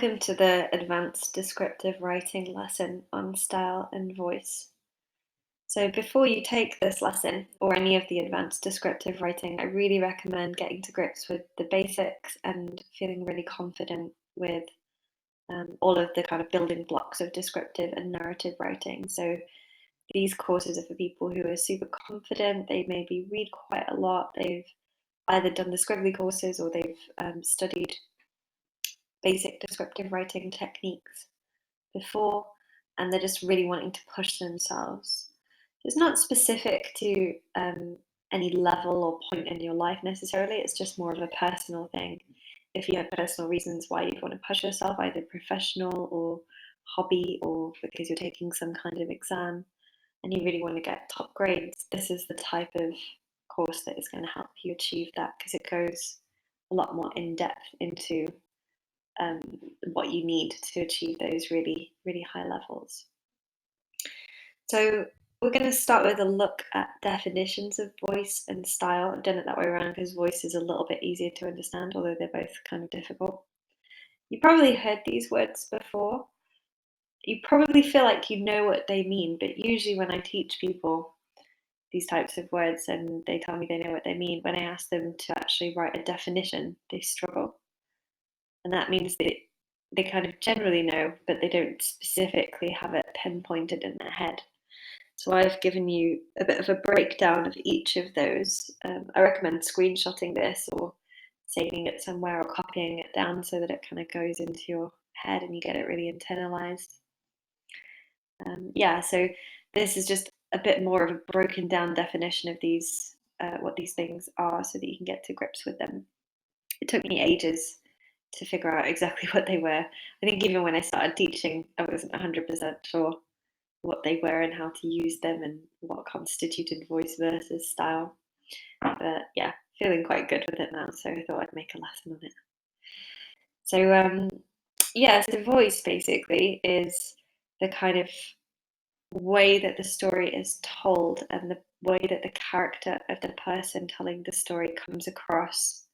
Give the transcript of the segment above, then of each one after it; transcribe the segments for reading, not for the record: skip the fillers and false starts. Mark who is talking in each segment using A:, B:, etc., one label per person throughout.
A: Welcome to the Advanced Descriptive Writing lesson on style and voice. So before you take this lesson or any of the advanced descriptive writing, I really recommend getting to grips with the basics and feeling really confident with all of the kind of building blocks of descriptive and narrative writing. So these courses are for people who are super confident, they maybe read quite a lot, they've either done the scribbly courses or they've studied basic descriptive writing techniques before, and they're just really wanting to push themselves. It's not specific to any level or point in your life necessarily, it's just more of a personal thing. If you have personal reasons why you'd want to push yourself, either professional or hobby, or because you're taking some kind of exam and you really want to get top grades, this is the type of course that is going to help you achieve that, because it goes a lot more in depth into what you need to achieve those really, really high levels. So we're going to start with a look at definitions of voice and style. I've done it that way around because voice is a little bit easier to understand, although they're both kind of difficult. You probably heard these words before. You probably feel like you know what they mean, but usually when I teach people these types of words and they tell me they know what they mean, when I ask them to actually write a definition, they struggle. And that means that they kind of generally know, but they don't specifically have it pinpointed in their head. So I've given you a bit of a breakdown of each of those. I recommend screenshotting this or saving it somewhere or copying it down so that it kind of goes into your head and you get it really internalized. So this is just a bit more of a broken down definition of these, what these things are, so that you can get to grips with them. It took me ages to figure out exactly what they were. I think even when I started teaching, I wasn't 100% sure what they were and how to use them and what constituted voice versus style. But yeah, feeling quite good with it now, so I thought I'd make a lesson on it. So voice basically is the kind of way that the story is told and the way that the character of the person telling the story comes across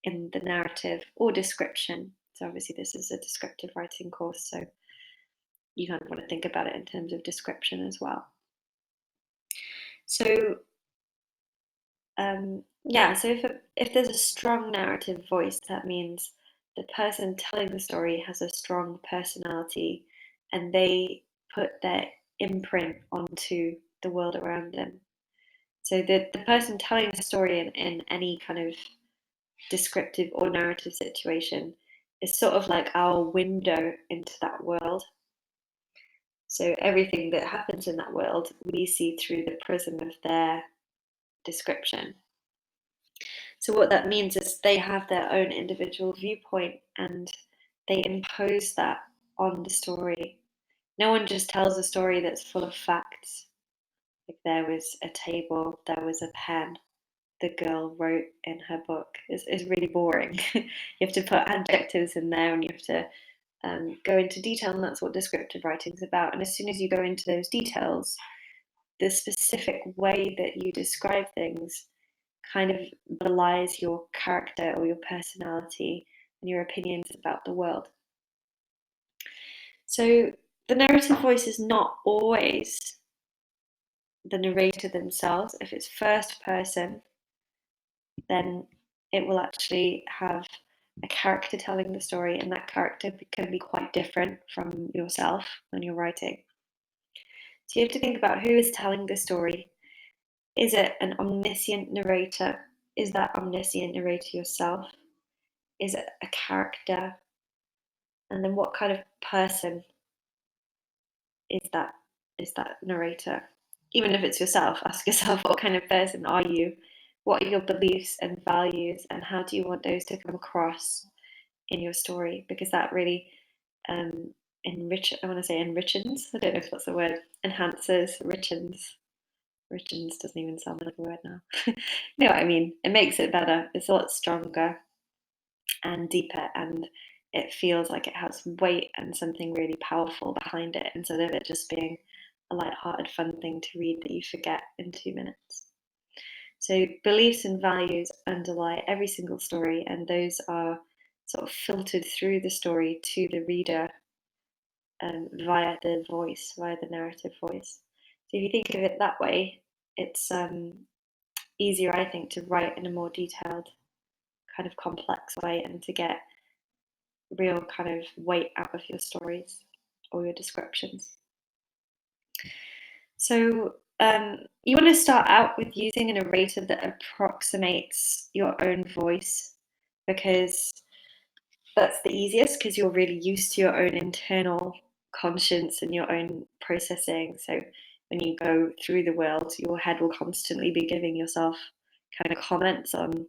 A: in the narrative or description. So obviously this is a descriptive writing course, so you kind of want to think about it in terms of description as well. So if there's a strong narrative voice, that means the person telling the story has a strong personality and they put their imprint onto the world around them. So the person telling the story in any kind of descriptive or narrative situation is sort of like our window into that world. So everything that happens in that world, we see through the prism of their description. So what that means is they have their own individual viewpoint and they impose that on the story. No one just tells a story that's full of facts. Like there was a table, there was a pen, the girl wrote in her book. Is really boring. You have to put adjectives in there and you have to go into detail, and that's what descriptive writing is about. And as soon as you go into those details, the specific way that you describe things kind of belies your character or your personality and your opinions about the world. So the narrative voice is not always the narrator themselves. If it's first person, then it will actually have a character telling the story, and that character can be quite different from yourself when you're writing. So you have to think about who is telling the story. Is it an omniscient narrator? Is that omniscient narrator yourself? Is it a character? And then what kind of person is that narrator? Even if it's yourself, ask yourself, what kind of person are you? What are your beliefs and values, and how do you want those to come across in your story? Because that really enriches, I don't know if that's the word, enhances, richens doesn't even sound like a word now. You know what I mean? It makes it better. It's a lot stronger and deeper, and it feels like it has weight and something really powerful behind it, instead of it just being a light-hearted, fun thing to read that you forget in 2 minutes. So beliefs and values underlie every single story, and those are sort of filtered through the story to the reader via the voice, via the narrative voice. So if you think of it that way, it's easier, I think, to write in a more detailed, kind of complex way and to get real kind of weight out of your stories or your descriptions. So you want to start out with using a narrator that approximates your own voice, because that's the easiest, because you're really used to your own internal conscience and your own processing. So when you go through the world, your head will constantly be giving yourself kind of comments on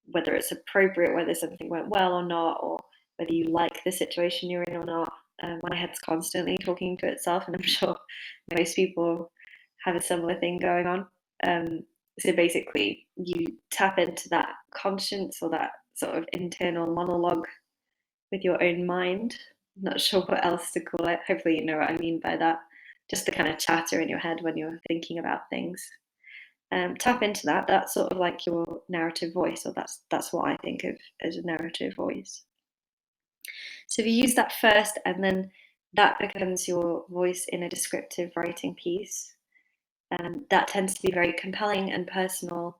A: whether it's appropriate, whether something went well or not, or whether you like the situation you're in or not. My head's constantly talking to itself, and I'm sure most people have a similar thing going on. So basically, you tap into that conscience or that sort of internal monologue with your own mind. I'm not sure what else to call it. Hopefully, you know what I mean by that. Just the kind of chatter in your head when you're thinking about things. Tap into that. That's sort of like your narrative voice, or that's what I think of as a narrative voice. So if you use that first, and then that becomes your voice in a descriptive writing piece, that tends to be very compelling and personal,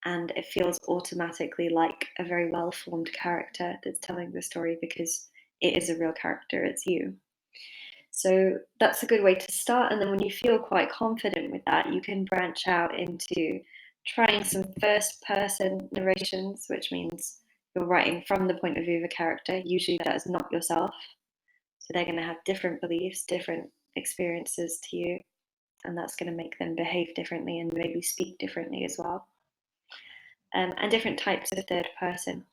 A: and it feels automatically like a very well-formed character that's telling the story, because it is a real character, it's you. So that's a good way to start. And then when you feel quite confident with that, you can branch out into trying some first person narrations, which means you're writing from the point of view of a character. Usually that is not yourself. So they're going to have different beliefs, different experiences to you, and that's going to make them behave differently and maybe speak differently as well. And different types of third person.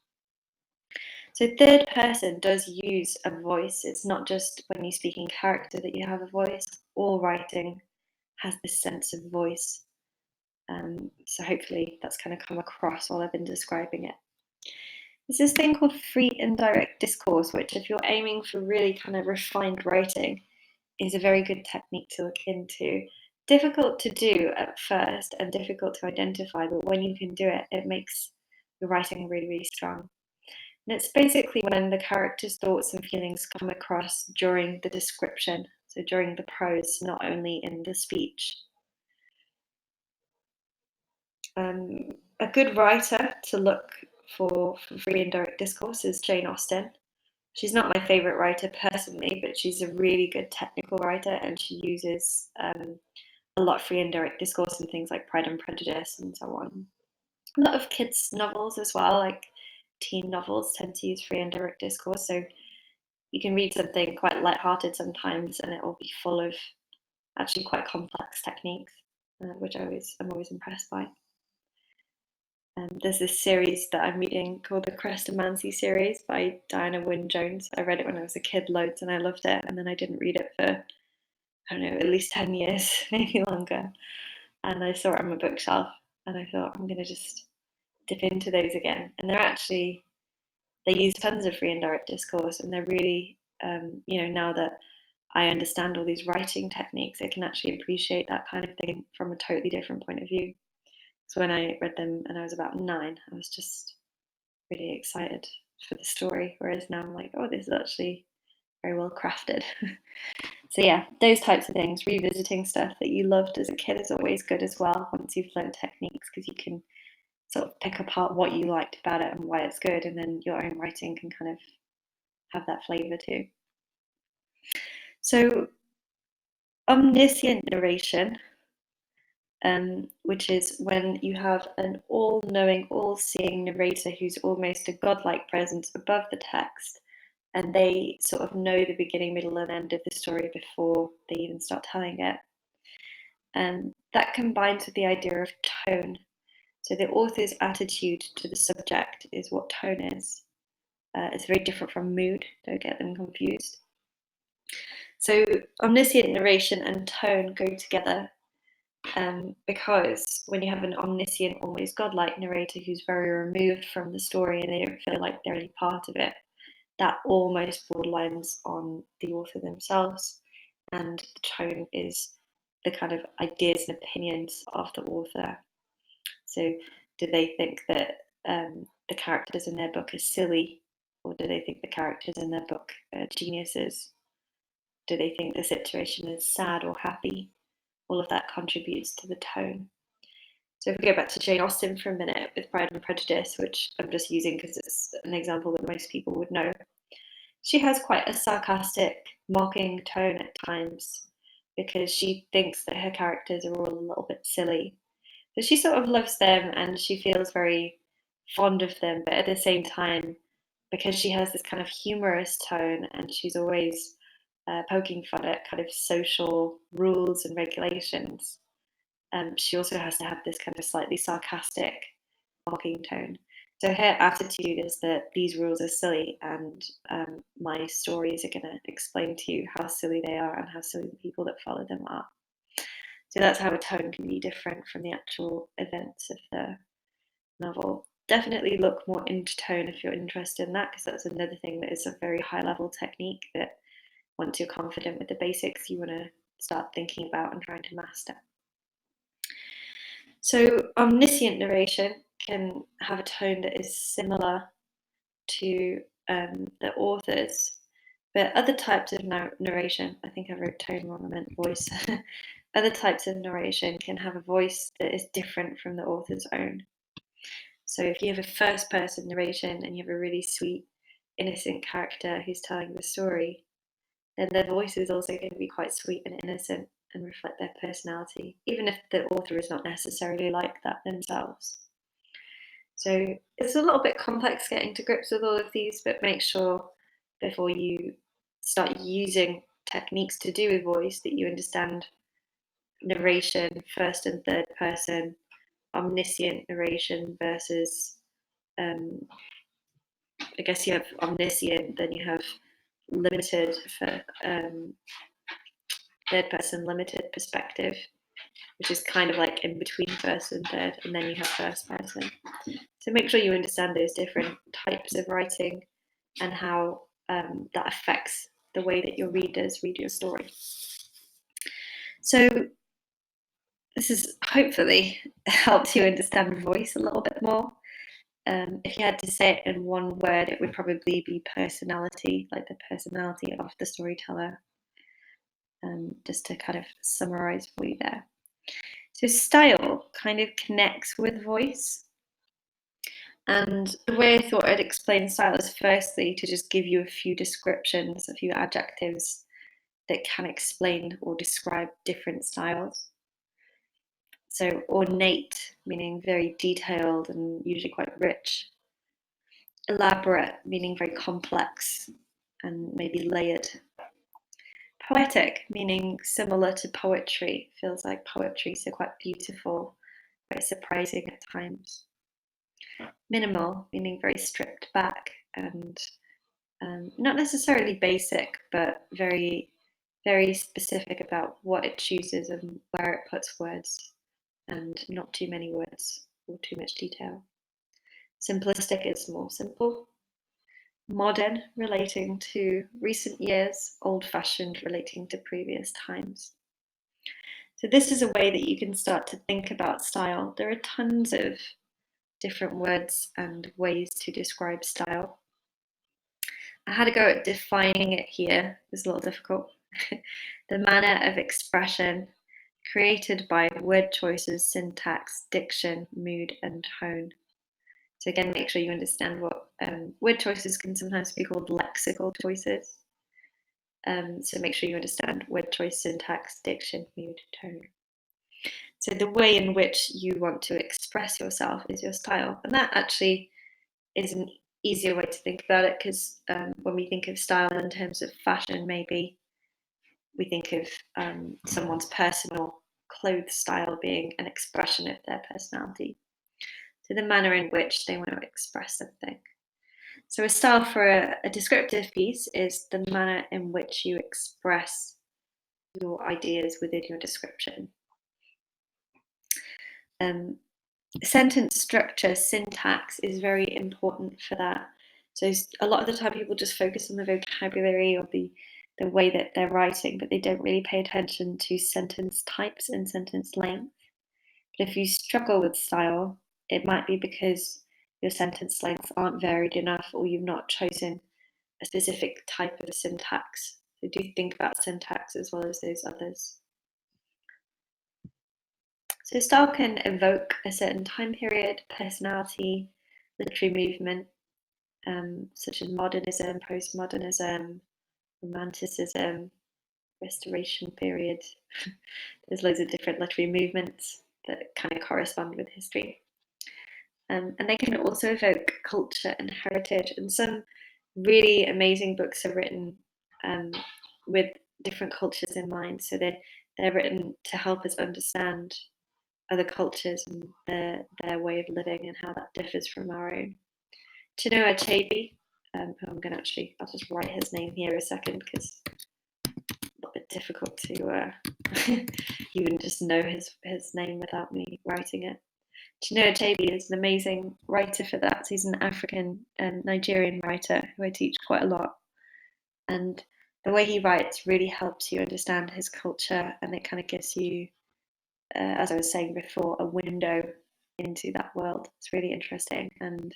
A: So third person does use a voice. It's not just when you speak in character that you have a voice. All writing has this sense of voice. So hopefully that's kind of come across while I've been describing it. There's this thing called free indirect discourse, which if you're aiming for really kind of refined writing, is a very good technique to look into. Difficult to do at first and difficult to identify, but when you can do it, it makes your writing really, really strong. And it's basically when the character's thoughts and feelings come across during the description, so during the prose, not only in the speech. A good writer to look for free and direct discourse is Jane Austen. She's not my favourite writer personally, but she's a really good technical writer, and she uses a lot of free and direct discourse in things like Pride and Prejudice and so on. A lot of kids' novels as well, like teen novels, tend to use free and direct discourse. So you can read something quite light-hearted sometimes, and it will be full of actually quite complex techniques, which I'm always impressed by. There's this series that I'm reading called the Chrestomanci series by Diana Wynne Jones. I read it when I was a kid loads, and I loved it. And then I didn't read it for, I don't know, at least 10 years, maybe longer. And I saw it on my bookshelf, and I thought, I'm going to just dip into those again. And they use tons of free and direct discourse, and they're really, now that I understand all these writing techniques, I can actually appreciate that kind of thing from a totally different point of view. So when I read them and I was about 9, I was just really excited for the story, whereas now I'm like, oh, this is actually very well crafted. So yeah, those types of things, revisiting stuff that you loved as a kid is always good as well, once you've learned techniques, because you can sort of pick apart what you liked about it and why it's good, and then your own writing can kind of have that flavour too. So omniscient narration, which is when you have an all-knowing, all-seeing narrator who's almost a godlike presence above the text, and they sort of know the beginning, middle, and end of the story before they even start telling it. And that combines with the idea of tone. So the author's attitude to the subject is what tone is. It's very different from mood, don't get them confused. So omniscient narration and tone go together, because when you have an omniscient, almost godlike narrator who's very removed from the story and they don't feel like they're any part of it, that almost borderlines on the author themselves, and the tone is the kind of ideas and opinions of the author. So do they think that the characters in their book are silly, Or do they think the characters in their book are geniuses? Do they think the situation is sad or happy? All of that contributes to the tone. So if we go back to Jane Austen for a minute with Pride and Prejudice, which I'm just using because it's an example that most people would know, she has quite a sarcastic, mocking tone at times because she thinks that her characters are all a little bit silly. So she sort of loves them and she feels very fond of them, but at the same time, because she has this kind of humorous tone and she's always poking fun at kind of social rules and regulations, she also has to have this kind of slightly sarcastic, mocking tone. So her attitude is that these rules are silly, and my stories are going to explain to you how silly they are and how silly the people that follow them are. So that's how a tone can be different from the actual events of the novel. Definitely look more into tone if you're interested in that, because that's another thing that is a very high level technique that once you're confident with the basics, you want to start thinking about and trying to master. So omniscient narration can have a tone that is similar to the author's, but other types of narration, I think I wrote tone wrong, I meant voice. Other types of narration can have a voice that is different from the author's own. So if you have a first person narration and you have a really sweet, innocent character who's telling the story, then their voice is also going to be quite sweet and innocent and reflect their personality, even if the author is not necessarily like that themselves. So it's a little bit complex getting to grips with all of these, but make sure before you start using techniques to do with voice that you understand narration, first and third person, omniscient narration versus, I guess you have omniscient, then you have limited for third person limited perspective, which is kind of like in between first and third, and then you have first person. So make sure you understand those different types of writing and how that affects the way that your readers read your story. So this has hopefully helped you understand voice a little bit more. If you had to say it in one word, it would probably be personality, like the personality of the storyteller, just to kind of summarize for you there. So style kind of connects with voice. And the way I thought I'd explain style is firstly to just give you a few descriptions, a few adjectives that can explain or describe different styles. So ornate, meaning very detailed and usually quite rich. Elaborate, meaning very complex and maybe layered. Poetic, meaning similar to poetry, feels like poetry, so quite beautiful, quite surprising at times. Minimal, meaning very stripped back and not necessarily basic, but very, very specific about what it chooses and where it puts words, and not too many words or too much detail. Simplistic is more simple. Modern, relating to recent years. Old-fashioned, relating to previous times. So this is a way that you can start to think about style. There are tons of different words and ways to describe style. I had a go at defining it here. It's a little difficult. The manner of expression created by word choices, syntax, diction, mood, and tone. So again, make sure you understand what word choices can sometimes be called lexical choices. So make sure you understand word choice, syntax, diction, mood, tone. So the way in which you want to express yourself is your style. And that actually is an easier way to think about it, because when we think of style in terms of fashion, maybe we think of someone's personal clothes style being an expression of their personality. So the manner in which they want to express something. So a style for a descriptive piece is the manner in which you express your ideas within your description. Sentence structure, syntax is very important for that. So a lot of the time people just focus on the vocabulary or the way that they're writing, but they don't really pay attention to sentence types and sentence length. But if you struggle with style, it might be because your sentence lengths aren't varied enough, or you've not chosen a specific type of syntax. So do think about syntax as well as those others. So style can evoke a certain time period, personality, literary movement, such as modernism, postmodernism, romanticism, restoration period. There's loads of different literary movements that kind of correspond with history. And they can also evoke culture and heritage. And some really amazing books are written with different cultures in mind. So they're written to help us understand other cultures and their way of living and how that differs from our own. Chinua Achebe, who I'll just write his name here a second because it's a little bit difficult to even just know his name without me writing it. Chinua Achebe is an amazing writer for that. He's an African and Nigerian writer who I teach quite a lot. And the way he writes really helps you understand his culture, and it kind of gives you, as I was saying before, a window into that world. It's really interesting, and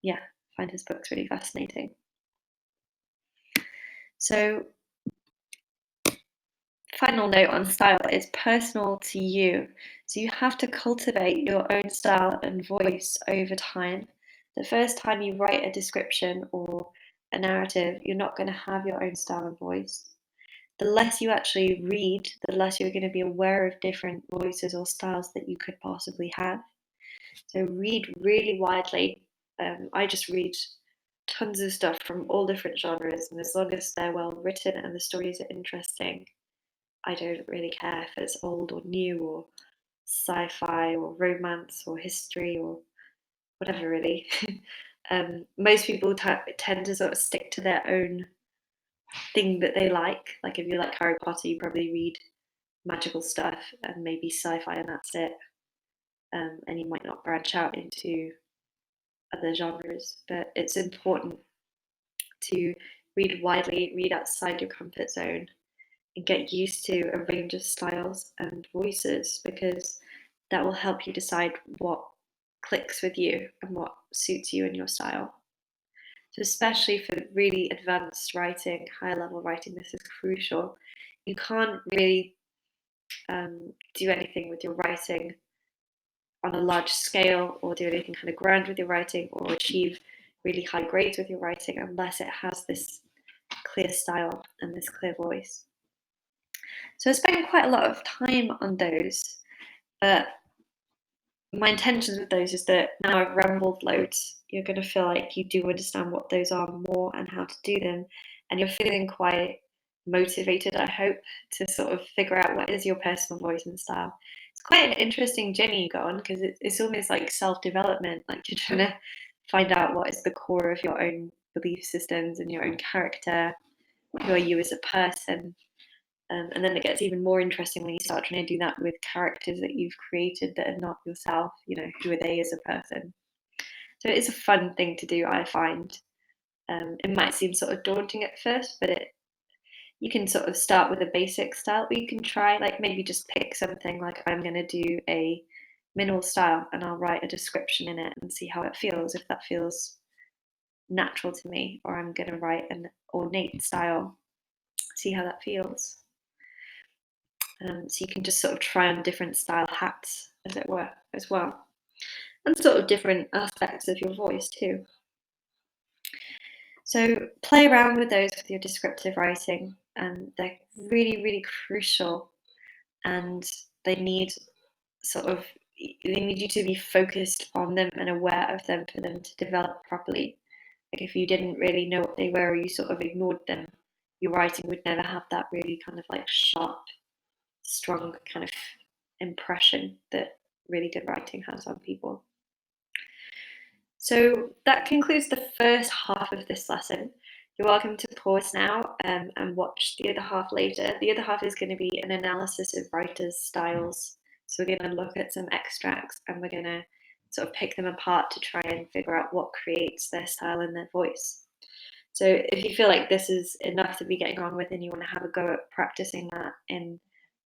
A: yeah, I find his books really fascinating. So, final note on style is personal to you. So you have to cultivate your own style and voice over time. The first time you write a description or a narrative, you're not going to have your own style and voice. The less you actually read, the less you're going to be aware of different voices or styles that you could possibly have. So read really widely. I just read tons of stuff from all different genres, and as long as they're well written and the stories are interesting, I don't really care if it's old or new or sci-fi or romance or history or whatever, really. Most people tend to sort of stick to their own thing that they like. Like if you like Harry Potter, you probably read magical stuff and maybe sci-fi, and that's it. And you might not branch out into other genres, but it's important to read widely, read outside your comfort zone, and get used to a range of styles and voices, because that will help you decide what clicks with you and what suits you and your style. So, especially for really advanced writing, high level writing, this is crucial. You can't really do anything with your writing on a large scale or do anything kind of grand with your writing or achieve really high grades with your writing unless it has this clear style and this clear voice. So I spent quite a lot of time on those, but my intentions with those is that now I've rambled loads, you're going to feel like you do understand what those are more and how to do them, and you're feeling quite motivated, I hope, to sort of figure out what is your personal voice and style. It's quite an interesting journey you go on because it's almost like self-development, like you're trying to find out what is the core of your own belief systems and your own character, who are you as a person. And then it gets even more interesting when you start trying to do that with characters that you've created that are not yourself. You know, who are they as a person? So it is a fun thing to do, I find. It might seem sort of daunting at first, but you can sort of start with a basic style, but you can try, like, maybe just pick something like I'm going to do a minimal style and I'll write a description in it and see how it feels, if that feels natural to me, or I'm going to write an ornate style, see how that feels. So you can just sort of try on different style hats, as it were, as well, and sort of different aspects of your voice too. So play around with those with your descriptive writing, and they're really, really crucial, and they need they need you to be focused on them and aware of them for them to develop properly. Like if you didn't really know what they were, or you sort of ignored them, your writing would never have that really kind of like sharp, strong kind of impression that really good writing has on people. So that concludes the first half of this lesson. You're welcome to pause now and watch the other half later. The other half is going to be an analysis of writers' styles. So we're going to look at some extracts and we're going to sort of pick them apart to try and figure out what creates their style and their voice. So if you feel like this is enough to be getting on with and you want to have a go at practicing that in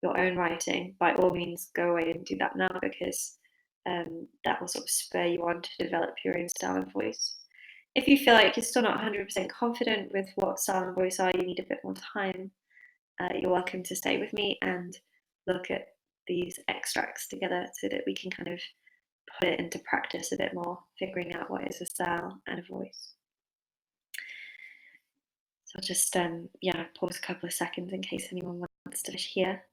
A: your own writing, by all means go away and do that now, because that will sort of spur you on to develop your own style and voice. If you feel like you're still not 100% confident with what style and voice are, you need a bit more time, you're welcome to stay with me and look at these extracts together so that we can kind of put it into practice a bit more, figuring out what is a style and a voice. So I'll just pause a couple of seconds in case anyone wants to hear.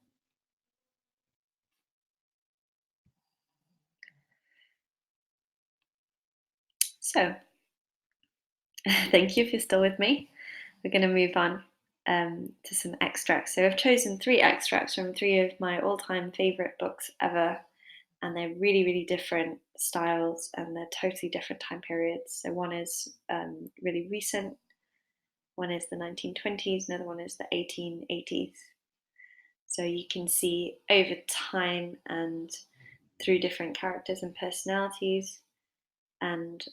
A: So thank you if you're still with me. We're going to move on to some extracts. So I've chosen 3 extracts from 3 of my all-time favorite books ever, and they're really, really different styles and they're totally different time periods. So one is really recent, one is the 1920s, another one is the 1880s. So you can see over time and through different characters and personalities and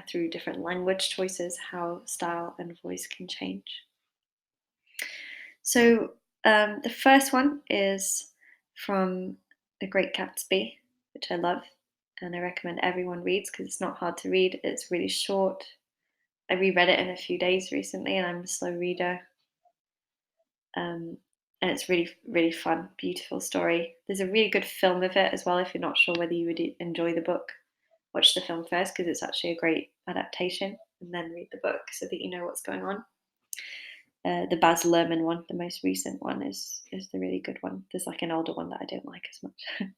A: through different language choices, how style and voice can change. So the first one is from The Great Gatsby, which I love, and I recommend everyone reads because it's not hard to read. It's really short. I reread it in a few days recently, and I'm a slow reader. And it's really, really fun, beautiful story. There's a really good film of it as well. If you're not sure whether you would enjoy the book, watch the film first because it's actually a great adaptation, and then read the book so that you know what's going on. The Baz Luhrmann one, the most recent one, is the really good one. There's like an older one that I don't like as much.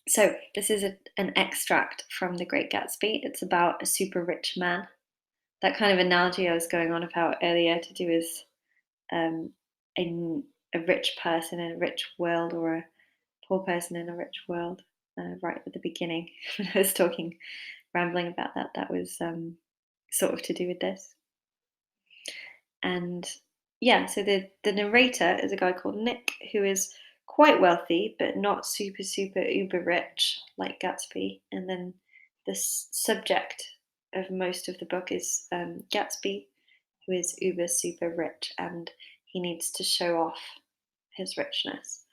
A: So this is an extract from The Great Gatsby. It's about a super rich man. That kind of analogy I was going on about earlier to do with a rich person in a rich world or a poor person in a rich world. Right at the beginning, when I was rambling about that was sort of to do with this. And so the narrator is a guy called Nick who is quite wealthy, but not super, super uber rich like Gatsby. And then the subject of most of the book is Gatsby, who is uber super rich, and he needs to show off his richness.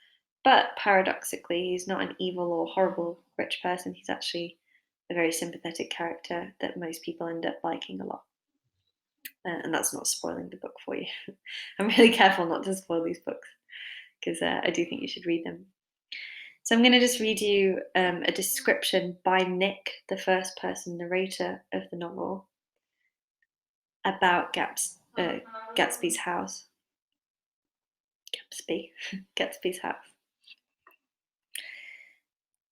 A: But paradoxically, he's not an evil or horrible rich person. He's actually a very sympathetic character that most people end up liking a lot. And that's not spoiling the book for you. I'm really careful not to spoil these books because I do think you should read them. So I'm going to just read you a description by Nick, the first person narrator of the novel, about Gatsby's house. Gatsby's house.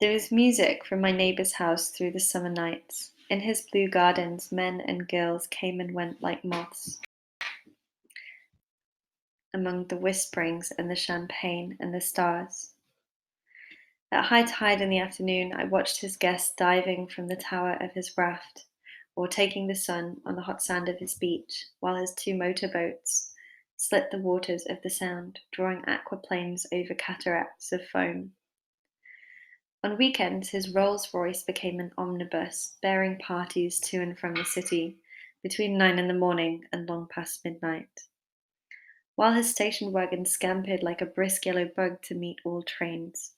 A: There was music from my neighbour's house through the summer nights. In his blue gardens, men and girls came and went like moths. Among the whisperings and the champagne and the stars. At high tide in the afternoon, I watched his guests diving from the tower of his raft, or taking the sun on the hot sand of his beach, while his 2 motorboats slit the waters of the Sound, drawing aquaplanes over cataracts of foam. On weekends, his Rolls-Royce became an omnibus, bearing parties to and from the city, between 9 in the morning and long past midnight. While his station wagon scampered like a brisk yellow bug to meet all trains.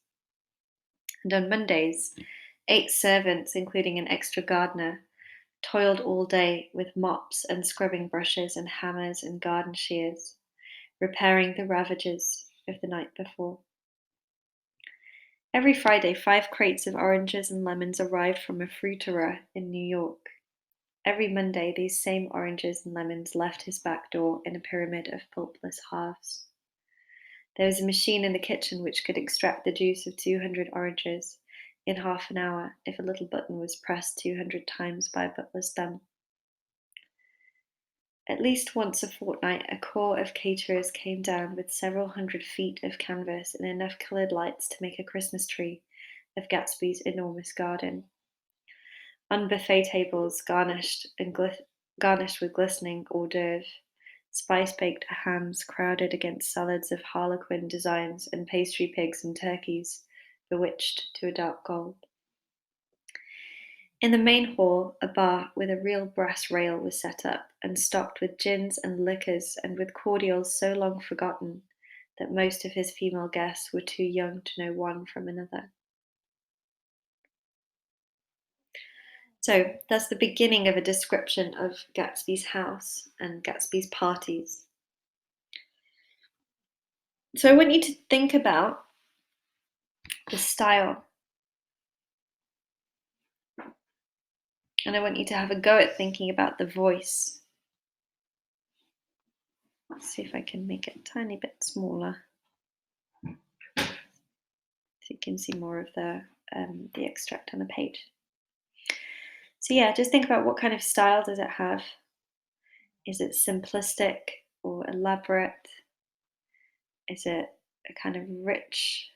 A: And on Mondays, 8 servants, including an extra gardener, toiled all day with mops and scrubbing brushes and hammers and garden shears, repairing the ravages of the night before. Every Friday, 5 crates of oranges and lemons arrived from a fruiterer in New York. Every Monday, these same oranges and lemons left his back door in a pyramid of pulpless halves. There was a machine in the kitchen which could extract the juice of 200 oranges in half an hour if a little button was pressed 200 times by a butler's thumb. At least once a fortnight, a corps of caterers came down with several hundred feet of canvas and enough coloured lights to make a Christmas tree of Gatsby's enormous garden. On buffet tables garnished with glistening hors d'oeuvre, spice-baked hams crowded against salads of harlequin designs and pastry pigs and turkeys bewitched to a dark gold. In the main hall, a bar with a real brass rail was set up and stocked with gins and liquors and with cordials so long forgotten that most of his female guests were too young to know one from another. So that's the beginning of a description of Gatsby's house and Gatsby's parties. So I want you to think about the style. And I want you to have a go at thinking about the voice. Let's see if I can make it a tiny bit smaller, so you can see more of the extract on the page. So yeah, just think about what kind of style does it have? Is it simplistic or elaborate? Is it a kind of rich,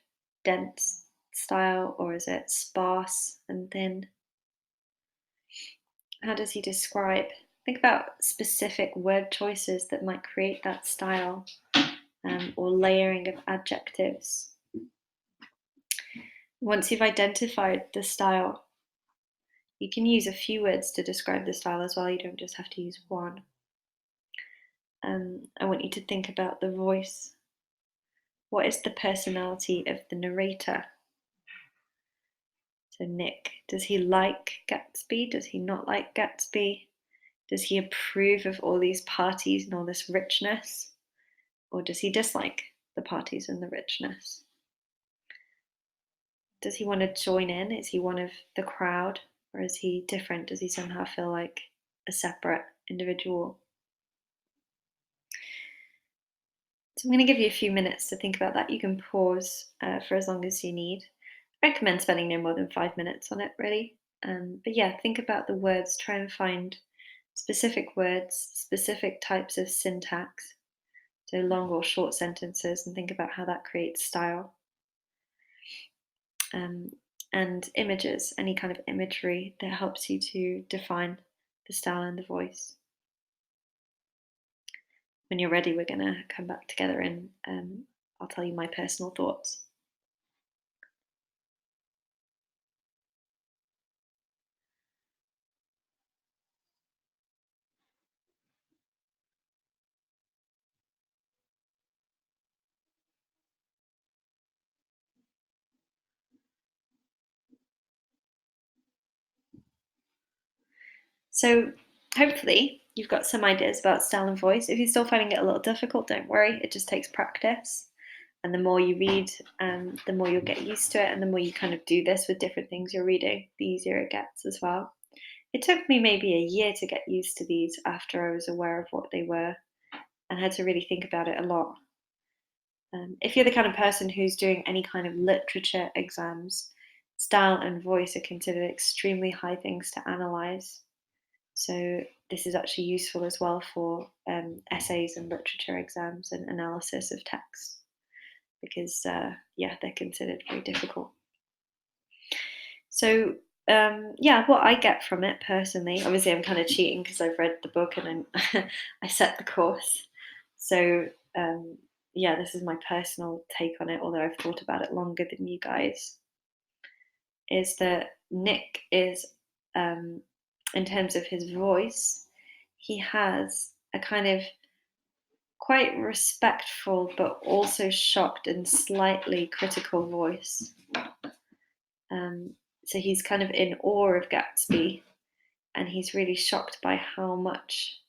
A: dense style, or is it sparse and thin? How does he describe? Think about specific word choices that might create that style, or layering of adjectives. Once you've identified the style, you can use a few words to describe the style as well. You don't just have to use one. I want you to think about the voice. What is the personality of the narrator? So Nick, does he like Gatsby? Does he not like Gatsby? Does he approve of all these parties and all this richness? Or does he dislike the parties and the richness? Does he want to join in? Is he one of the crowd? Or is he different? Does he somehow feel like a separate individual? So I'm going to give you a few minutes to think about that. You can pause for as long as you need. I recommend spending no more than 5 minutes on it, really. But yeah, think about the words. Try and find specific words, specific types of syntax, so long or short sentences, and think about how that creates style. And images, any kind of imagery that helps you to define the style and the voice. When you're ready, we're going to come back together and I'll tell you my personal thoughts. So hopefully you've got some ideas about style and voice. If you're still finding it a little difficult, don't worry. It just takes practice. And the more you read, the more you'll get used to it. And the more you kind of do this with different things you're reading, the easier it gets as well. It took me maybe a year to get used to these after I was aware of what they were and had to really think about it a lot. If you're the kind of person who's doing any kind of literature exams, style and voice are considered extremely high things to analyze. So this is actually useful as well for essays and literature exams and analysis of text, because they're considered very difficult. So what I get from it personally, obviously I'm kind of cheating because I've read the book and I set the course. So this is my personal take on it, although I've thought about it longer than you guys, is that Nick is, in terms of his voice, he has a kind of quite respectful but also shocked and slightly critical voice. So he's kind of in awe of Gatsby, and he's really shocked by how much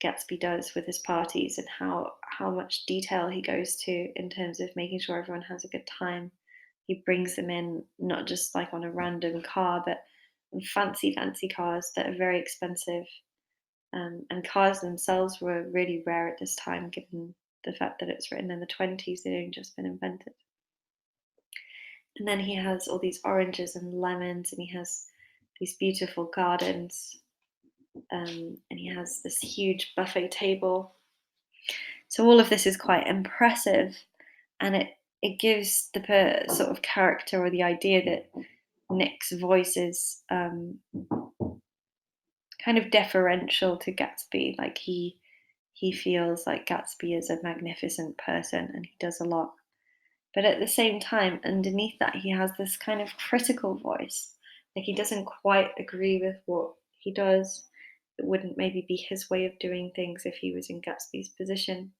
A: Gatsby does with his parties and how much detail he goes to in terms of making sure everyone has a good time. He brings them in not just like on a random car, but fancy cars that are very expensive. And cars themselves were really rare at this time, given the fact that it's written in the 20s, they'd only just been invented. And then he has all these oranges and lemons, and he has these beautiful gardens, and he has this huge buffet table. So all of this is quite impressive, and it gives the sort of character or the idea that Nick's voice is kind of deferential to Gatsby. Like he feels like Gatsby is a magnificent person and he does a lot. But at the same time, underneath that, he has this kind of critical voice. Like he doesn't quite agree with what he does. It wouldn't maybe be his way of doing things if he was in Gatsby's position.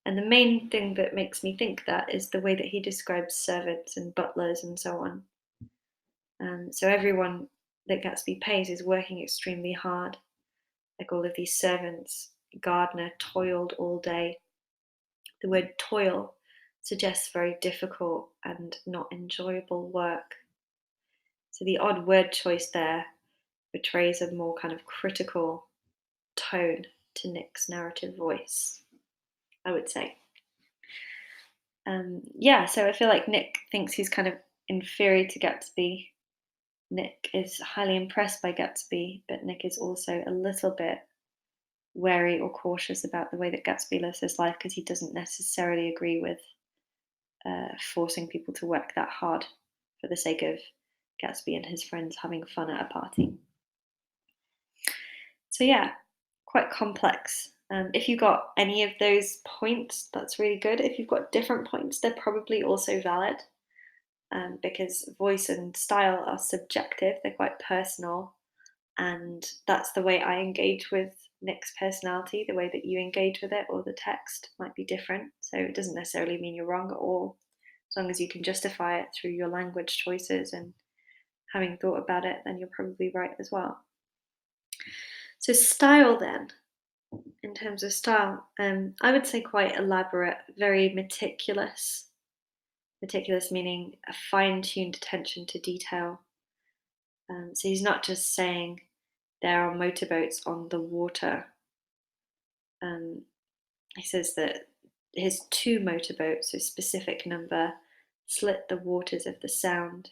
A: And the main thing that makes me think that is the way that he describes servants and butlers and so on. So everyone that Gatsby pays is working extremely hard. Like all of these servants, gardener toiled all day. The word toil suggests very difficult and not enjoyable work. So the odd word choice there betrays a more kind of critical tone to Nick's narrative voice, I would say. So I feel like Nick thinks he's kind of inferior to Gatsby. Nick is highly impressed by Gatsby, but Nick is also a little bit wary or cautious about the way that Gatsby lives his life because he doesn't necessarily agree with forcing people to work that hard for the sake of Gatsby and his friends having fun at a party. So yeah, quite complex. If you got any of those points, that's really good. If you've got different points, they're probably also valid because voice and style are subjective, they're quite personal. And that's the way I engage with Nick's personality. The way that you engage with it or the text might be different. So it doesn't necessarily mean you're wrong at all. As long as you can justify it through your language choices and having thought about it, then you're probably right as well. So style then, in terms of style, I would say quite elaborate, very meticulous. Meticulous meaning a fine-tuned attention to detail. So he's not just saying there are motorboats on the water. He says that his 2 motorboats, a specific number, slit the waters of the Sound,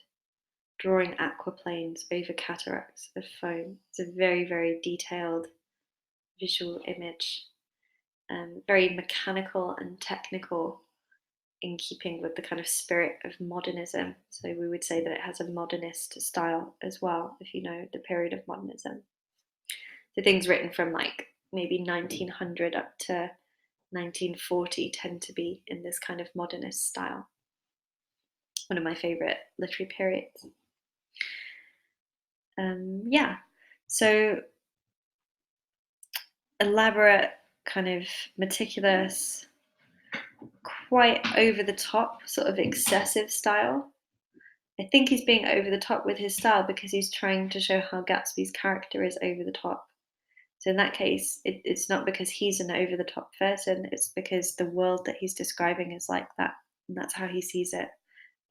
A: drawing aquaplanes over cataracts of foam. It's a very, very detailed visual image, very mechanical and technical, in keeping with the kind of spirit of modernism. So we would say that it has a modernist style as well, if you know the period of modernism. The things written from like maybe 1900 up to 1940 tend to be in this kind of modernist style. One of my favorite literary periods. So elaborate, kind of meticulous, quite over the top, sort of excessive style. I think he's being over the top with his style because he's trying to show how Gatsby's character is over the top. So in that case, it's not because he's an over the top person, it's because the world that he's describing is like that. And that's how he sees it,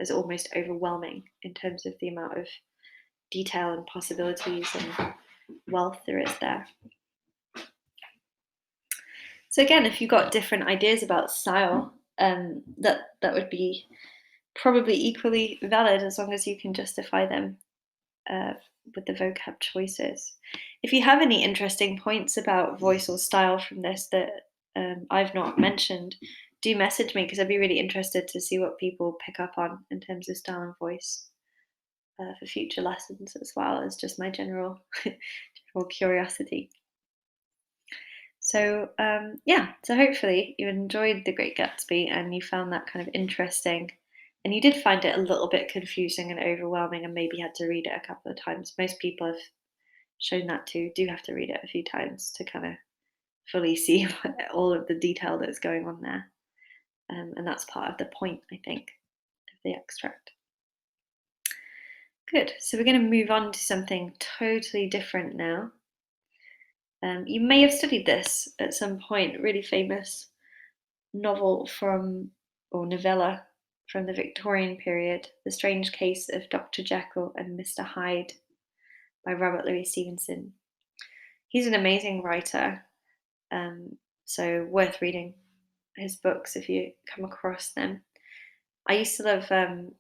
A: as almost overwhelming in terms of the amount of detail and possibilities and wealth there is there. So again, if you've got different ideas about style, that would be probably equally valid as long as you can justify them with the vocab choices. If you have any interesting points about voice or style from this that I've not mentioned, do message me because I'd be really interested to see what people pick up on in terms of style and voice for future lessons, as well as just my general curiosity. So so hopefully you enjoyed The Great Gatsby and you found that kind of interesting. And you did find it a little bit confusing and overwhelming and maybe had to read it a couple of times. Most people have shown that do have to read it a few times to kind of fully see all of the detail that's going on there. And that's part of the point, I think, of the extract. Good. So we're going to move on to something totally different now. You may have studied this at some point, really famous novel or novella from the Victorian period, The Strange Case of Dr. Jekyll and Mr Hyde by Robert Louis Stevenson. He's an amazing writer, so worth reading his books if you come across them. I used to love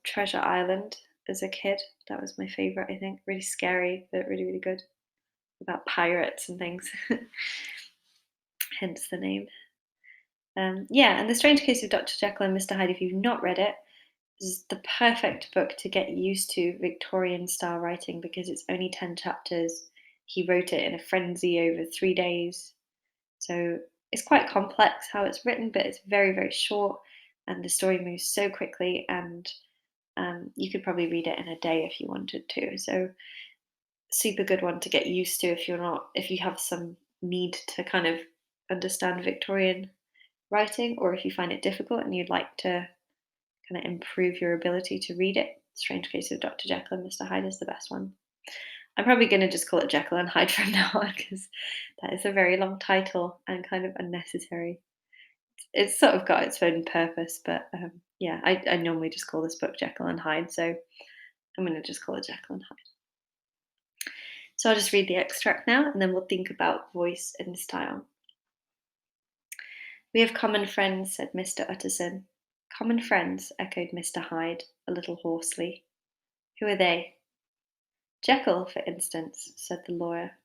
A: Treasure Island as a kid. That was my favourite, I think. Really scary, but really, really good. About pirates and things. Hence the name. And The Strange Case of Dr. Jekyll and Mr Hyde, if you've not read it, is the perfect book to get used to Victorian style writing because it's only 10 chapters. He wrote it in a frenzy over 3 days. So it's quite complex how it's written, but it's very, very short and the story moves so quickly and you could probably read it in a day if you wanted to. So super good one to get used to if you have some need to kind of understand Victorian writing, or if you find it difficult and you'd like to kind of improve your ability to read it. Strange Case of Dr. Jekyll and Mr Hyde is the best one. I'm probably going to just call it Jekyll and Hyde from now on because that is a very long title and kind of unnecessary. It's sort of got its own purpose, but yeah, I normally just call this book Jekyll and Hyde, so I'm going to just call it Jekyll and Hyde. So I'll just read the extract now, and then we'll think about voice and style. "We have common friends," said Mr. Utterson. "Common friends," echoed Mr. Hyde, a little hoarsely. "Who are they?" "Jekyll, for instance," said the lawyer.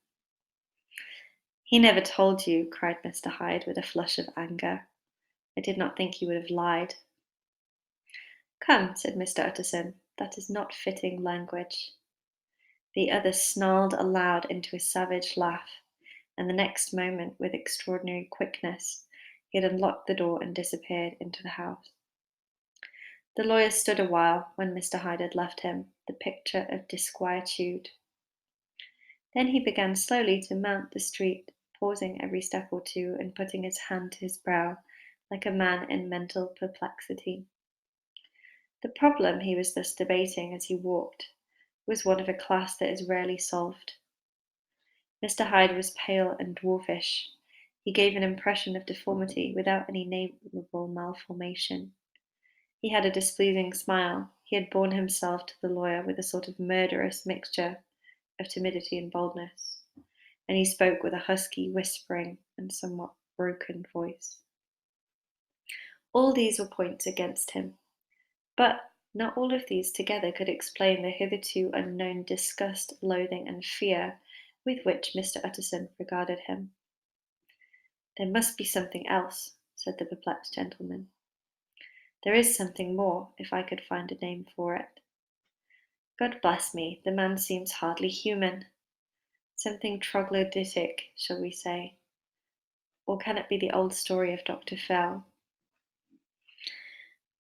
A: "He never told you," cried Mr. Hyde, with a flush of anger. "I did not think he would have lied." "Come," said Mr. Utterson, "that is not fitting language." The other snarled aloud into a savage laugh, and the next moment, with extraordinary quickness, he had unlocked the door and disappeared into the house. The lawyer stood a while, when Mr. Hyde had left him, the picture of disquietude. Then he began slowly to mount the street, pausing every step or two and putting his hand to his brow, like a man in mental perplexity. The problem he was thus debating as he walked was one of a class that is rarely solved. Mr. Hyde was pale and dwarfish. He gave an impression of deformity without any nameable malformation. He had a displeasing smile. He had borne himself to the lawyer with a sort of murderous mixture of timidity and boldness, and he spoke with a husky, whispering, and somewhat broken voice. All these were points against him, but not all of these together could explain the hitherto unknown disgust, loathing, and fear with which Mr. Utterson regarded him. "There must be something else," said the perplexed gentleman. "There is something more, if I could find a name for it. God bless me, the man seems hardly human. Something troglodytic, shall we say? Or can it be the old story of Dr. Fell?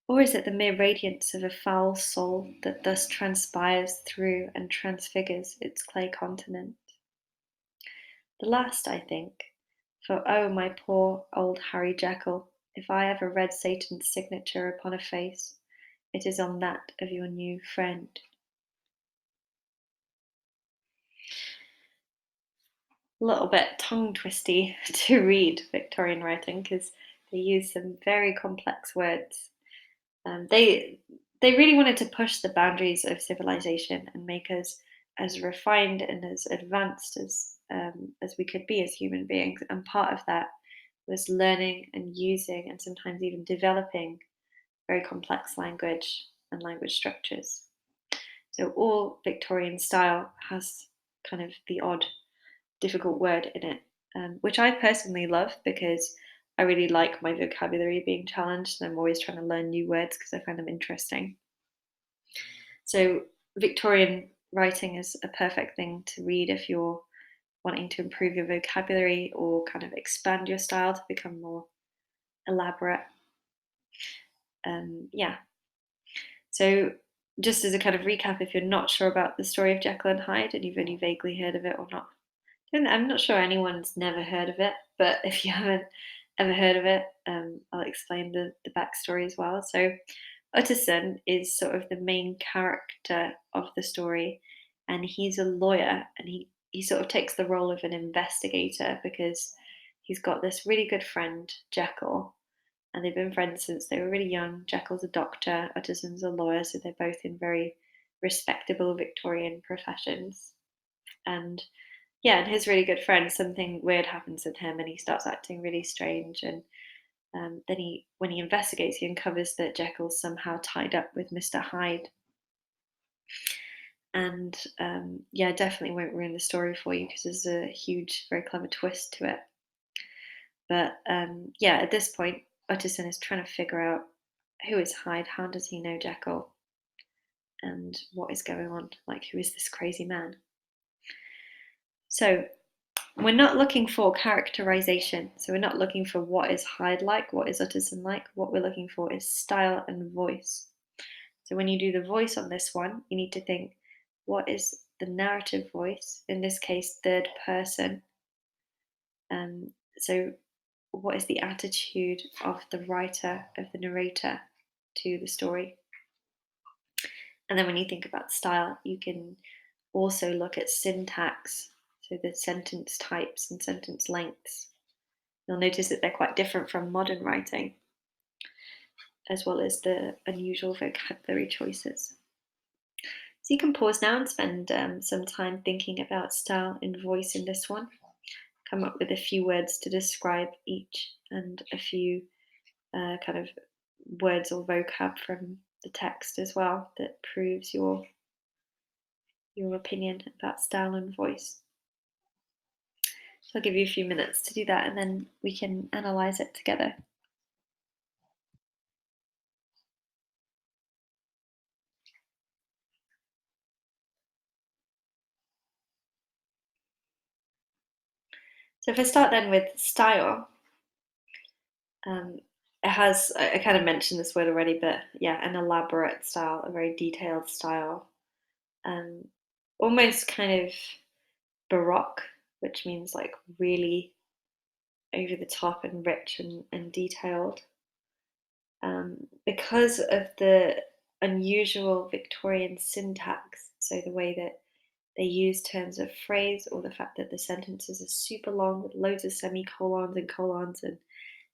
A: Or is it the mere radiance of a foul soul that thus transpires through and transfigures its clay continent? The last, I think, for oh, my poor old Harry Jekyll, if I ever read Satan's signature upon a face, it is on that of your new friend." A little bit tongue twisty to read Victorian writing because they use some very complex words. They really wanted to push the boundaries of civilization and make us as refined and as advanced as we could be as human beings. And part of that was learning and using and sometimes even developing very complex language and language structures. So all Victorian style has kind of the odd difficult word in it, which I personally love because I really like my vocabulary being challenged and I'm always trying to learn new words because I find them interesting. So, Victorian writing is a perfect thing to read if you're wanting to improve your vocabulary or kind of expand your style to become more elaborate. Yeah. So, just as a kind of recap, if you're not sure about the story of Jekyll and Hyde and you've only vaguely heard of it or not, I'm not sure anyone's never heard of it, but if you haven't ever heard of it, I'll explain the backstory as well. So, Utterson is sort of the main character of the story, and he's a lawyer, and he sort of takes the role of an investigator because he's got this really good friend, Jekyll, and they've been friends since they were really young. Jekyll's a doctor, Utterson's a lawyer, so they're both in very respectable Victorian professions. And yeah, and his really good friend, something weird happens with him, and he starts acting really strange. And then when he investigates, he uncovers that Jekyll's somehow tied up with Mr. Hyde. And yeah, definitely won't ruin the story for you because there's a huge, very clever twist to it. But yeah, at this point, Utterson is trying to figure out who is Hyde, how does he know Jekyll, and what is going on? Like, who is this crazy man? So, we're not looking for characterization. So, we're not looking for what is Hyde like, what is Utterson like. What we're looking for is style and voice. So, when you do the voice on this one, you need to think what is the narrative voice, in this case, third person. So, what is the attitude of the writer, of the narrator to the story? And then when you think about style, you can also look at syntax, so the sentence types and sentence lengths. You'll notice that they're quite different from modern writing, as well as the unusual vocabulary choices. So you can pause now and spend some time thinking about style and voice in this one. Come up with a few words to describe each and a few kind of words or vocab from the text as well that proves your opinion about style and voice. So I'll give you a few minutes to do that and then we can analyze it together. So if I start then with style, it has, I kind of mentioned this word already, but yeah, an elaborate style, a very detailed style, um, almost kind of baroque, which means like really over the top and rich and detailed. Because of the unusual Victorian syntax, so the way that they use turns of phrase, or the fact that the sentences are super long with loads of semicolons and colons and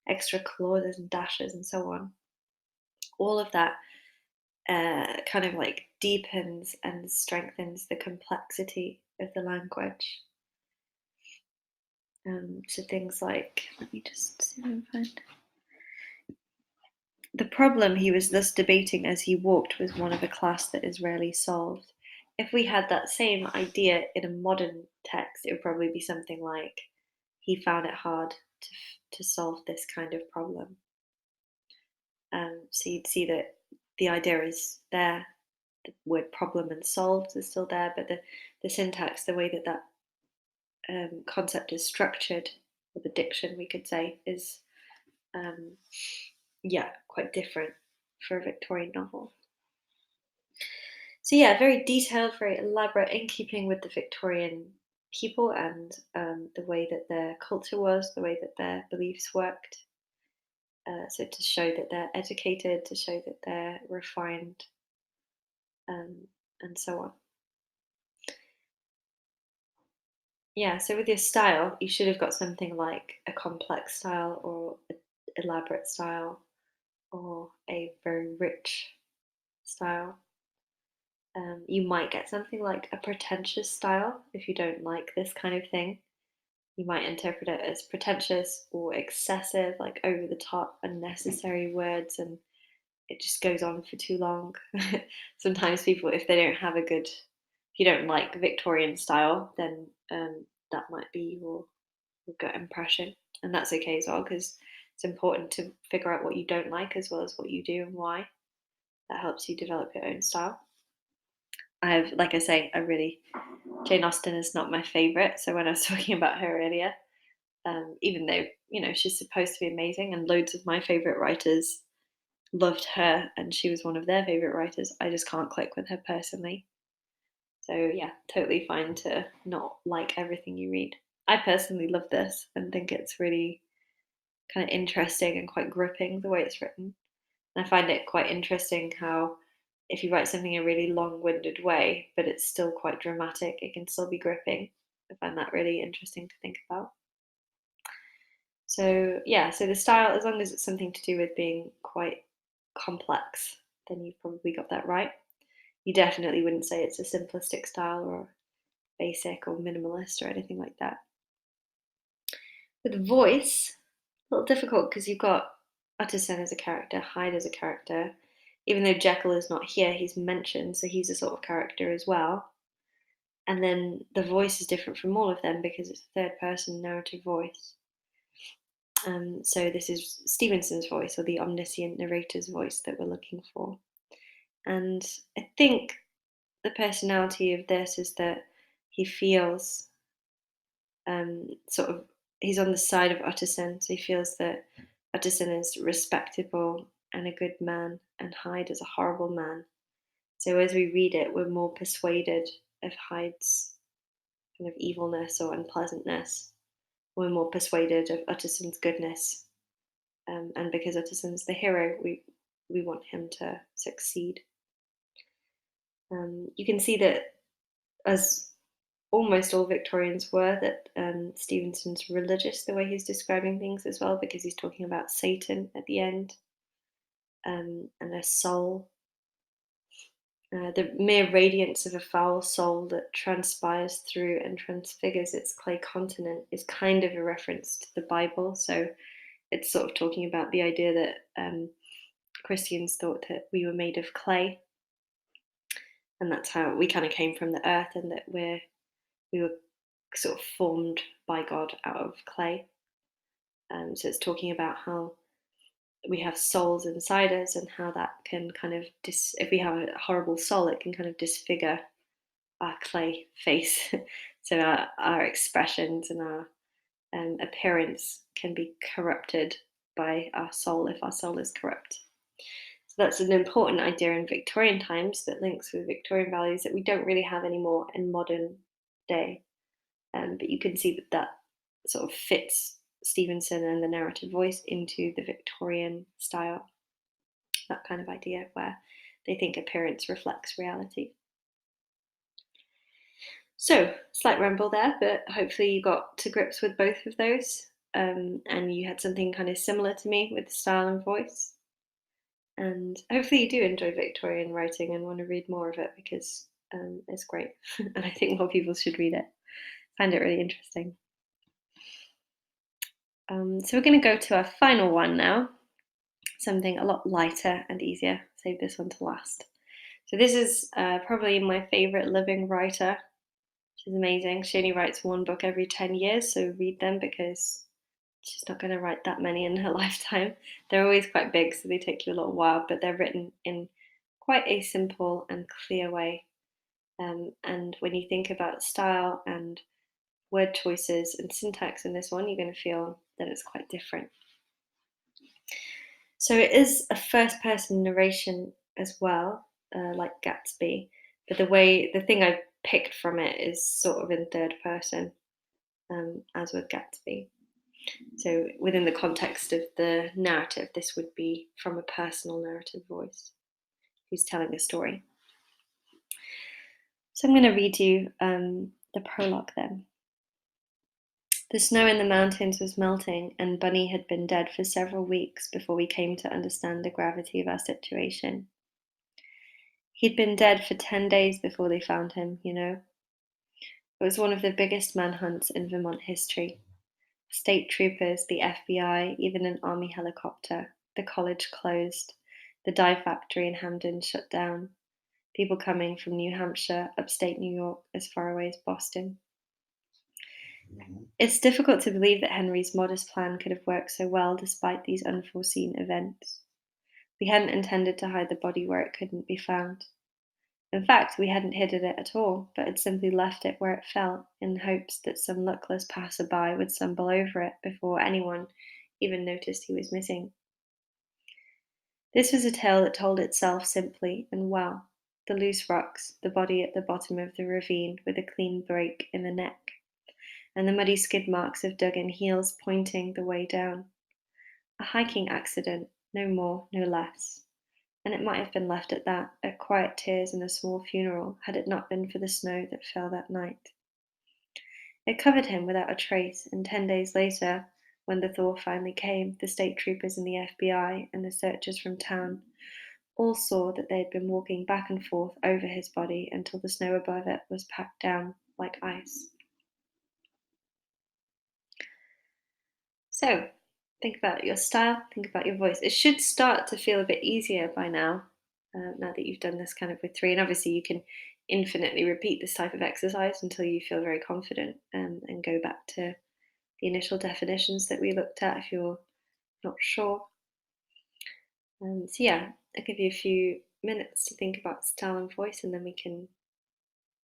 A: extra clauses and dashes and so on. All of that kind of like deepens and strengthens the complexity of the language. So things like, let me just see if I can find. The problem he was thus debating as he walked was one of a class that is rarely solved. If we had that same idea in a modern text, it would probably be something like, he found it hard to solve this kind of problem. So you'd see that the idea is there, the word problem and solved is still there, but the syntax, the way that concept is structured, or the diction, we could say, is yeah, quite different for a Victorian novel. So yeah, very detailed, very elaborate, in keeping with the Victorian people and the way that their culture was, the way that their beliefs worked. So to show that they're educated, to show that they're refined, and so on. Yeah, so with your style, you should have got something like a complex style or an elaborate style or a very rich style. You might get something like a pretentious style if you don't like this kind of thing. You might interpret it as pretentious or excessive, like over the top, unnecessary words, and it just goes on for too long. Sometimes people, if they don't have a good, if you don't like Victorian style, then that might be your gut impression, and that's okay as well because it's important to figure out what you don't like as well as what you do and why. That helps you develop your own style. Like I say, Jane Austen is not my favorite. So when I was talking about her earlier, even though she's supposed to be amazing, and loads of my favorite writers loved her, and she was one of their favorite writers, I just can't click with her personally. So yeah, totally fine to not like everything you read. I personally love this and think it's really kind of interesting and quite gripping the way it's written. And I find it quite interesting how if you write something in a really long-winded way, but it's still quite dramatic, it can still be gripping. I find that really interesting to think about. So yeah, so the style, as long as it's something to do with being quite complex, then you've probably got that right. You definitely wouldn't say it's a simplistic style or basic or minimalist or anything like that. With voice, a little difficult because you've got Utterson as a character, Hyde as a character. Even though Jekyll is not here, he's mentioned, so he's a sort of character as well. And then the voice is different from all of them because it's a third person narrative voice. So this is Stevenson's voice, or the omniscient narrator's voice that we're looking for. And I think the personality of this is that he feels sort of, he's on the side of Utterson, so he feels that Utterson is respectable and a good man, and Hyde is a horrible man. So as we read it, we're more persuaded of Hyde's kind of evilness or unpleasantness. We're more persuaded of Utterson's goodness, and because Utterson's the hero, we want him to succeed. You can see that as almost all Victorians were, that Stevenson's religious the way he's describing things as well, because he's talking about Satan at the end, and a soul. The mere radiance of a foul soul that transpires through and transfigures its clay continent is kind of a reference to the Bible. So it's sort of talking about the idea that Christians thought that we were made of clay, and that's how we kind of came from the earth, and that we were sort of formed by God out of clay. So it's talking about how we have souls inside us, and how that can kind of if we have a horrible soul, it can kind of disfigure our clay face. So our expressions and our appearance can be corrupted by our soul if our soul is corrupt. So that's an important idea in Victorian times that links with Victorian values that we don't really have anymore in modern day. But you can see that that sort of fits Stevenson and the narrative voice into the Victorian style. That kind of idea where they think appearance reflects reality. So, slight ramble there, but hopefully you got to grips with both of those, and you had something kind of similar to me with style and voice. And hopefully you do enjoy Victorian writing and want to read more of it, because it's great, and I think more people should read it. I find it really interesting. So we're going to go to our final one now, something a lot lighter and easier. Save this one to last. So this is probably my favorite living writer. She's amazing. She only writes one book every 10 years, so read them, because she's not going to write that many in her lifetime. They're always quite big, so they take you a little while, but they're written in quite a simple and clear way. And when you think about style and word choices and syntax in this one, you're going to feel that it's quite different. So it is a first-person narration as well, like Gatsby, but the thing I picked from it is sort of in third person, as with Gatsby. So within the context of the narrative, this would be from a personal narrative voice who's telling a story. So I'm going to read you the prologue then. The snow in the mountains was melting, and Bunny had been dead for several weeks before we came to understand the gravity of our situation. He'd been dead for 10 days before they found him, you know. It was one of the biggest manhunts in Vermont history. State troopers, the FBI, even an army helicopter. The college closed. The dye factory in Hamden shut down. People coming from New Hampshire, upstate New York, as far away as Boston. It's difficult to believe that Henry's modest plan could have worked so well despite these unforeseen events. We hadn't intended to hide the body where it couldn't be found. In fact, we hadn't hidden it at all, but had simply left it where it fell, in hopes that some luckless passerby would stumble over it before anyone even noticed he was missing. This was a tale that told itself simply and well. The loose rocks, the body at the bottom of the ravine with a clean break in the neck, and the muddy skid marks of dug-in heels pointing the way down. A hiking accident, no more, no less. And it might have been left at that, at quiet tears and a small funeral, had it not been for the snow that fell that night. It covered him without a trace, and 10 days later, when the thaw finally came, the state troopers and the FBI and the searchers from town all saw that they had been walking back and forth over his body until the snow above it was packed down like ice. So, think about your style, think about your voice. It should start to feel a bit easier by now, now that you've done this kind of with 3. And obviously, you can infinitely repeat this type of exercise until you feel very confident, and go back to the initial definitions that we looked at if you're not sure. So, yeah, I'll give you a few minutes to think about style and voice, and then we can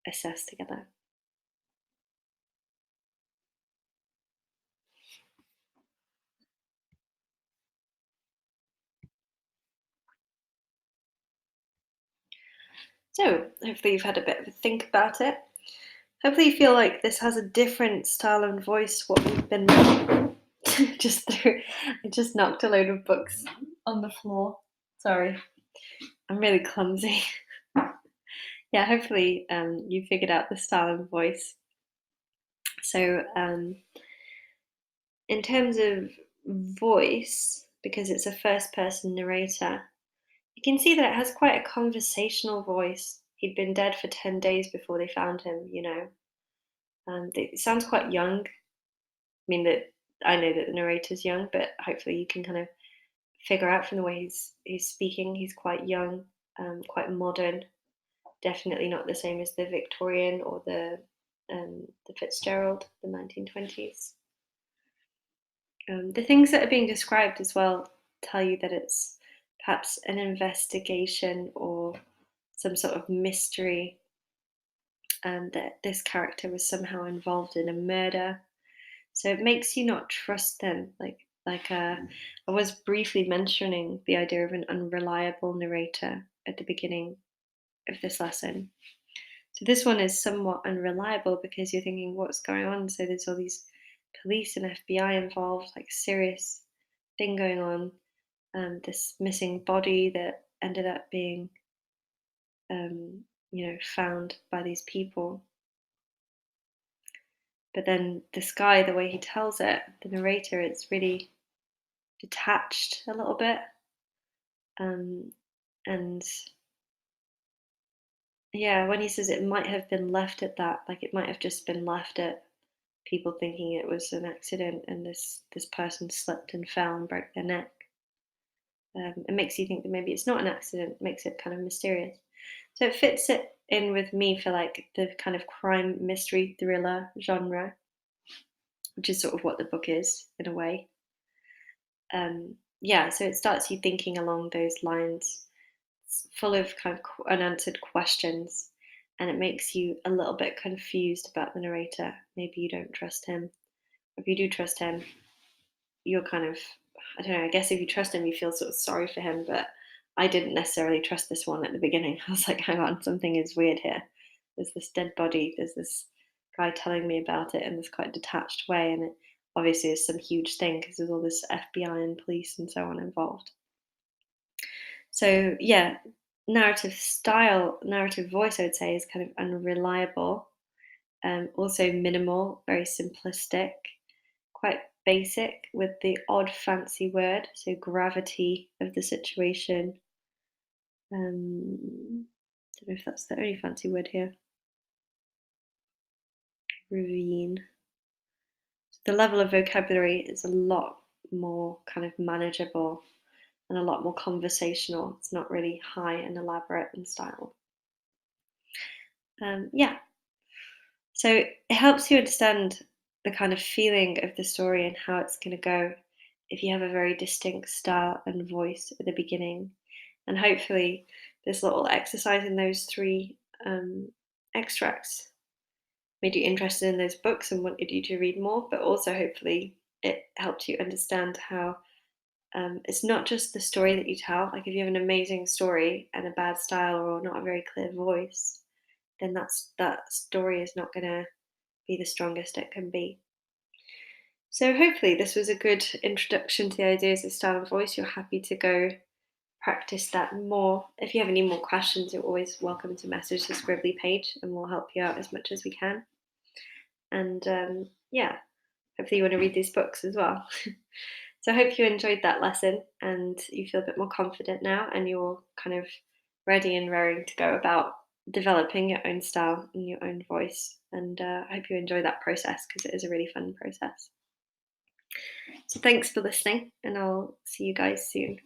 A: assess together. So, hopefully, you've had a bit of a think about it. Hopefully, you feel like this has a different style and voice. What we've been just through. I just knocked a load of books on the floor. Sorry, I'm really clumsy. yeah, hopefully you figured out the style and voice. So in terms of voice, because it's a first person narrator, you can see that it has quite a conversational voice. He'd been dead for 10 days before they found him, you know. It sounds quite young. I mean, that I know that the narrator's young, but hopefully you can kind of figure out from the way he's speaking. He's quite young, quite modern. Definitely not the same as the Victorian or the Fitzgerald, the 1920s. The things that are being described as well tell you that it's perhaps an investigation or some sort of mystery, that this character was somehow involved in a murder. So it makes you not trust them. I was briefly mentioning the idea of an unreliable narrator at the beginning of this lesson. So this one is somewhat unreliable because you're thinking, what's going on? So there's all these police and FBI involved, like serious thing going on. This missing body that ended up being, found by these people. But then this guy, the way he tells it, the narrator, it's really detached a little bit. Um, and yeah, when he says it might have been left at that, like it might have just been left at people thinking it was an accident and this person slipped and fell and broke their neck. It makes you think that maybe it's not an accident, makes it kind of mysterious. So it fits it in with me for like the kind of crime mystery thriller genre, which is sort of what the book is in a way. Yeah, so it starts you thinking along those lines. It's full of kind of unanswered questions, and it makes you a little bit confused about the narrator. Maybe you don't trust him. If you do trust him, you're kind of, I don't know, I guess if you trust him, you feel sort of sorry for him, but I didn't necessarily trust this one at the beginning. I was like, hang on, something is weird here. There's this dead body, there's this guy telling me about it in this quite detached way, and it obviously is some huge thing because there's all this FBI and police and so on involved. So yeah, narrative style, narrative voice, I would say, is kind of unreliable. Also minimal, very simplistic, quite basic with the odd fancy word, so gravity of the situation. Don't know if that's the only fancy word here. Ravine. The level of vocabulary is a lot more kind of manageable and a lot more conversational. It's not really high and elaborate in style. Yeah, so it helps you understand the kind of feeling of the story and how it's going to go if you have a very distinct style and voice at the beginning. And hopefully, this little exercise in those three extracts made you interested in those books and wanted you to read more, but also hopefully it helped you understand how it's not just the story that you tell. Like if you have an amazing story and a bad style or not a very clear voice, then that story is not going to be the strongest it can be. So hopefully this was a good introduction to the ideas of style and voice. You're happy to go practice that more. If you have any more questions, you're always welcome to message the Scribbly page and we'll help you out as much as we can. And yeah, hopefully you want to read these books as well. So I hope you enjoyed that lesson and you feel a bit more confident now and you're kind of ready and raring to go about developing your own style and your own voice. And I hope you enjoy that process because it is a really fun process. So thanks for listening, and I'll see you guys soon.